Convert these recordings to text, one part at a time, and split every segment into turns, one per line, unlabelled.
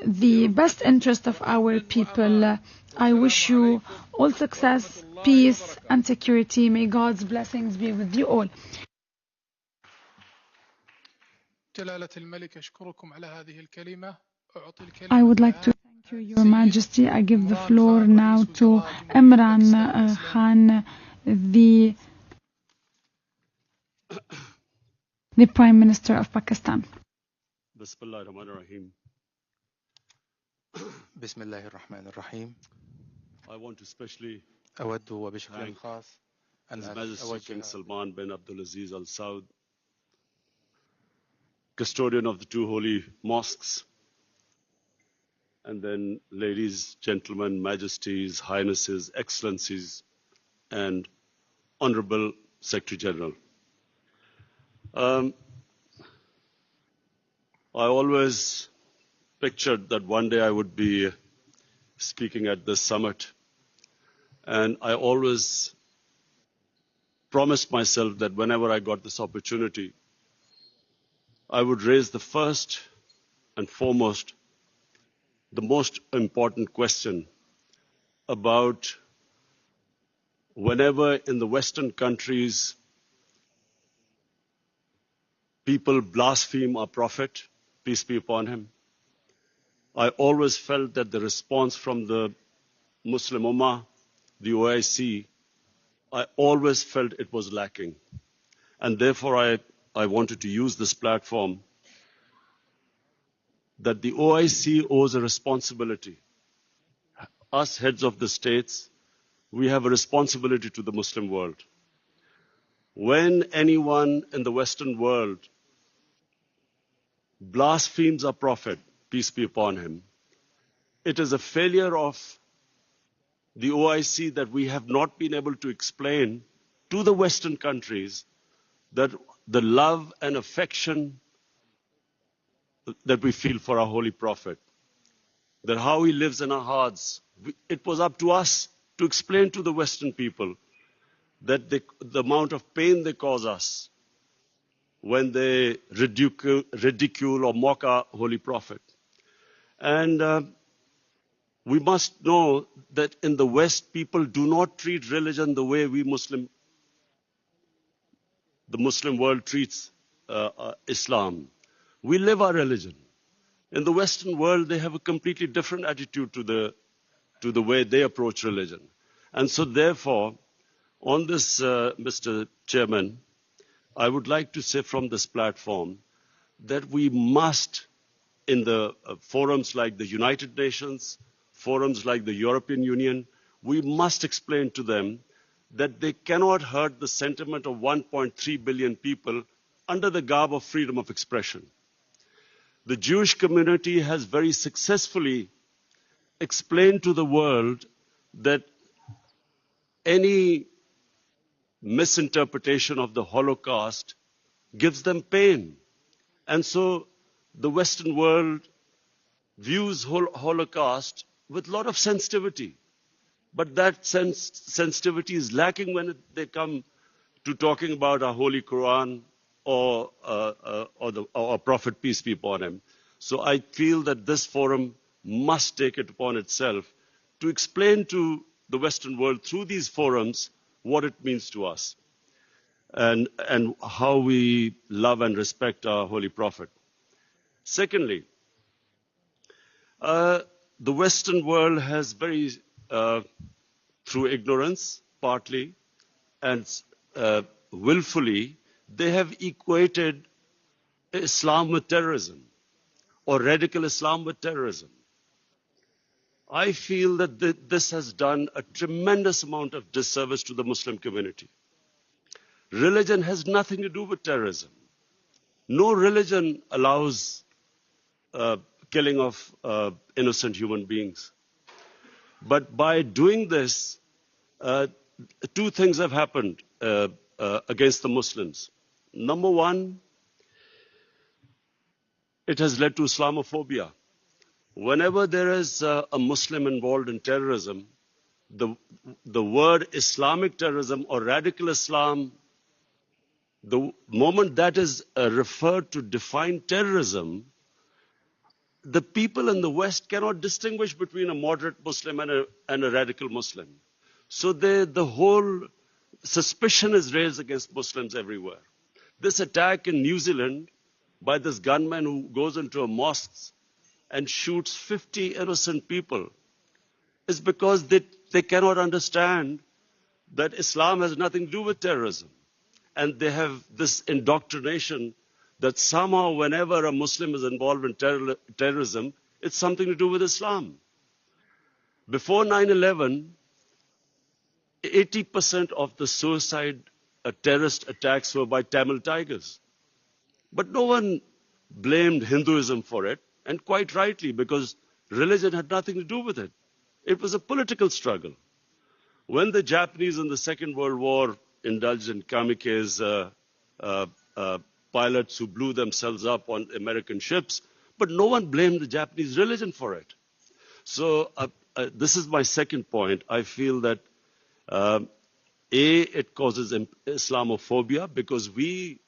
the best interest of our people. I wish you all success, peace, and security. May God's blessings be with you all. I would like to thank you, Your Majesty. I give the floor now to Imran Khan, the Prime Minister of Pakistan.
Bismillahirrahmanirrahim.
Bismillahirrahmanirrahim.
I want to especially
أود وبشكل خاص
His Majesty King Salman bin Abdulaziz Al Saud, custodian of the two holy mosques, and then ladies, gentlemen, majesties, highnesses, excellencies, and Honorable Secretary General. I always pictured that one day I would be speaking at this summit, and I always promised myself that whenever I got this opportunity, I would raise the first and foremost, the most important question about whenever in the Western countries people blaspheme our Prophet, peace be upon him, I always felt that the response from the Muslim Ummah, the OIC, I always felt it was lacking. And therefore, I wanted to use this platform that the OIC owes a responsibility. Us heads of the states, we have a responsibility to the Muslim world. When anyone in the Western world blasphemes our Prophet, peace be upon him, it is a failure of the OIC that we have not been able to explain to the Western countries that the love and affection that we feel for our Holy Prophet, that how he lives in our hearts. It was up to us to explain to the Western people that the amount of pain they cause us when they ridicule or mock our Holy Prophet. And we must know that in the West, people do not treat religion the way the Muslim world treats Islam. We live our religion. In the Western world, they have a completely different attitude to the way they approach religion. And so therefore, on this, Mr. Chairman, I would like to say from this platform that we must, in the forums like the United Nations, forums like the European Union, we must explain to them that they cannot hurt the sentiment of 1.3 billion people under the garb of freedom of expression. The Jewish community has very successfully explained to the world that any misinterpretation of the Holocaust gives them pain. And so the Western world views Holocaust with a lot of sensitivity. But that sensitivity is lacking when they come to talking about our Holy Quran or our Prophet, peace be upon him. So I feel that this forum must take it upon itself to explain to the Western world through these forums what it means to us and how we love and respect our Holy Prophet. Secondly, the Western world has very, through ignorance partly and willfully, they have equated Islam with terrorism or radical Islam with terrorism. I feel that this has done a tremendous amount of disservice to the Muslim community. Religion has nothing to do with terrorism. No religion allows killing of innocent human beings. But by doing this, two things have happened against the Muslims. Number one, it has led to Islamophobia. Whenever there is a Muslim involved in terrorism, the word Islamic terrorism or radical Islam, the moment that is referred to define terrorism, the people in the West cannot distinguish between a moderate Muslim and a radical Muslim. So the whole suspicion is raised against Muslims everywhere. This attack in New Zealand by this gunman who goes into a mosque and shoots 50 innocent people is because they cannot understand that Islam has nothing to do with terrorism. And they have this indoctrination that somehow whenever a Muslim is involved in terrorism, it's something to do with Islam. Before 9/11, 80% of the suicide terrorist attacks were by Tamil tigers. But no one blamed Hinduism for it, and quite rightly, because religion had nothing to do with it. It was a political struggle. When the Japanese in the Second World War indulged in kamikaze pilots who blew themselves up on American ships, but no one blamed the Japanese religion for it. So this is my second point. I feel that it causes Islamophobia because we,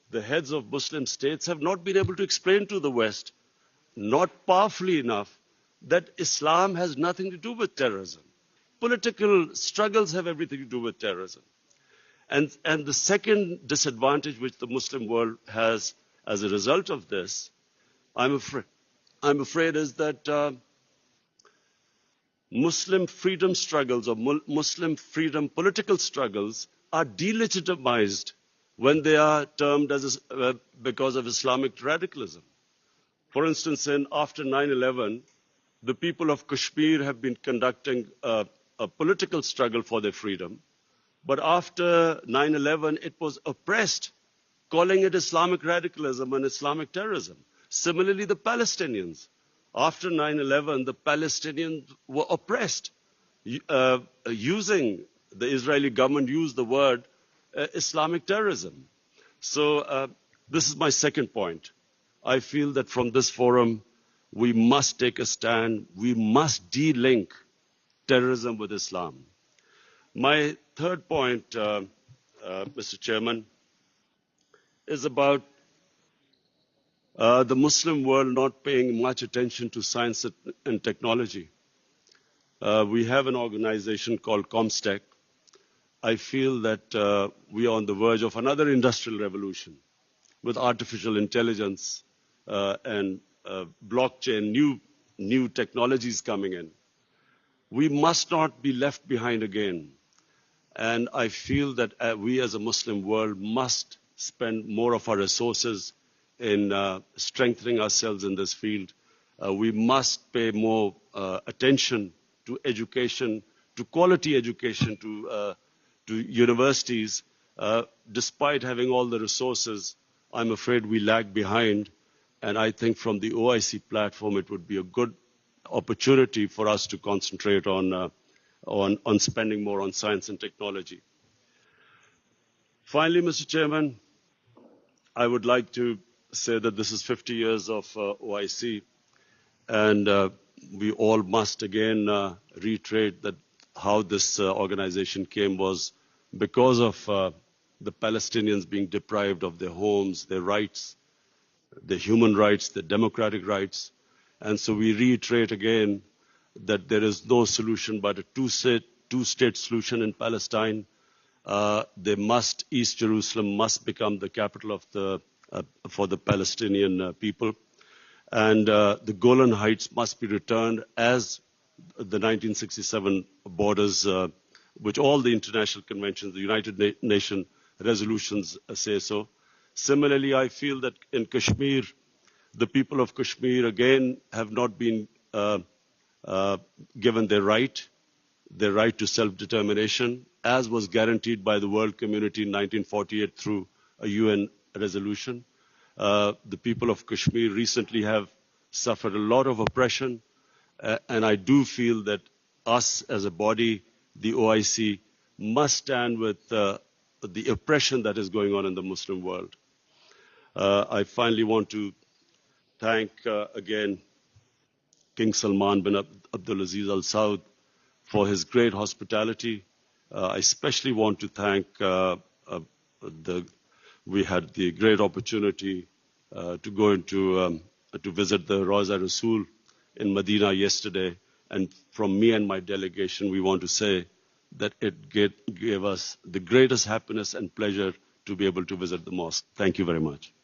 the heads of Muslim states, have not been able to explain to the West, not powerfully enough, that Islam has nothing to do with terrorism. Political struggles have everything to do with terrorism. And the second disadvantage which the Muslim world has as a result of this, I'm afraid is that Muslim freedom struggles or Muslim freedom political struggles are delegitimized when they are termed as because of Islamic radicalism. For instance, after 9/11, the people of Kashmir have been conducting a political struggle for their freedom. But after 9/11, it was oppressed, calling it Islamic radicalism and Islamic terrorism. Similarly, the Palestinians. After 9/11, the Palestinians were oppressed, using, the Israeli government used the word Islamic terrorism. So this is my second point. I feel that from this forum, we must take a stand. We must de-link terrorism with Islam. My third point, Mr. Chairman, is about the Muslim world not paying much attention to science and technology. We have an organization called ComStech. I feel that we are on the verge of another industrial revolution with artificial intelligence and blockchain, new technologies coming in. We must not be left behind again. And I feel that we as a Muslim world must spend more of our resources in strengthening ourselves in this field. We must pay more attention to education, to quality education, to universities. Despite having all the resources, I'm afraid we lag behind. And I think from the OIC platform, it would be a good opportunity for us to concentrate on spending more on science and technology. Finally, Mr. Chairman, I would like to say that this is 50 years of OIC, and we all must again reiterate that how this organization came was because of the Palestinians being deprived of their homes, their rights, their human rights, their democratic rights. And so we reiterate again that there is no solution but a two-state solution in Palestine. East Jerusalem must become the capital of for the Palestinian people. And the Golan Heights must be returned as the 1967 borders, which all the international conventions, the United Nations resolutions say so. Similarly, I feel that in Kashmir, the people of Kashmir, again, have not been given their right to self-determination, as was guaranteed by the world community in 1948 through a UN resolution. The people of Kashmir recently have suffered a lot of oppression, and I do feel that us as a body, the OIC, must stand with the oppression that is going on in the Muslim world. I finally want to thank again King Salman bin Abdulaziz Al Saud for his great hospitality. I especially want to thank we had the great opportunity to go into to visit the Rawza Rasul in Medina yesterday. And from me and my delegation, we want to say that it gave us the greatest happiness and pleasure to be able to visit the mosque. Thank you very much.